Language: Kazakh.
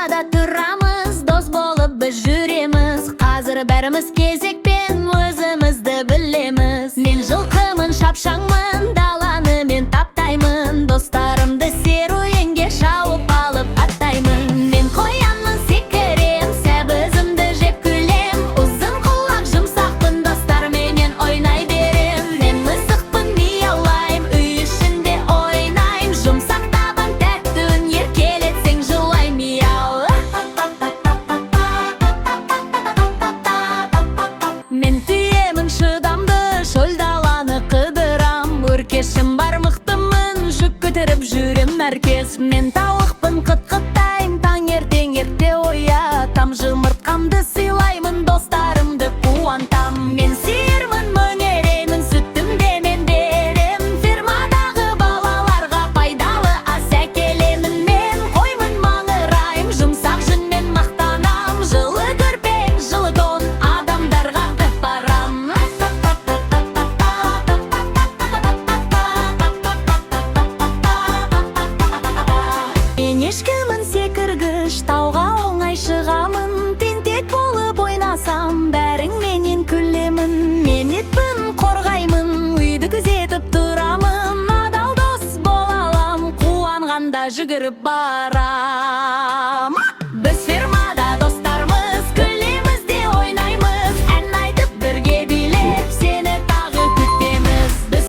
Ортада тұрамыз, дос болып біз жүреміз. Қазір бәріміз кезекпен өзімізді білеміз. Мен жылқымын, шапшаңмын, даланы мен таптаймын. Достарымды серуенге шауып алып аттаймын. Мен қоянмын, секірем, сәбізімді жеп күлем. Ұзын құлақ жұмсақпын, достарменен ойнай берем. Мен мысықпын, мияулайм, үй ішінде ойнайм. Жұмсақ табан тәтті үн, еркелетсең жылай мияу. Мен түйемін шыдамды, шөл даланы қыдырам. Өркешім бар, мықтымын, жүк көтеріп жүрем әркез. Мен тауықпын, қыт-қыттайм, таңертең ерте оятам. Жұмыртқамды сыйлаймын, достарымды қуантам. Мен сиырмын, мөңереймін, сүттімде мен берем. Фермадағы балаларға пайдалы ас әкелемін. Мен қоймын, маңырайым, жұмсақ жүнмен мақтанам. Жылы көрпе, жылы тон, адамдарға қып барам. Мен ешкімін, секіргіш, тауға оңай шығамын. Тентек болып ойнасам, бәрің менен күлемін. Мен етпін, қорғаймын, үйді күзетіп тұрамын. Адал дос бола алам, қуанғанда жүгіріп барам.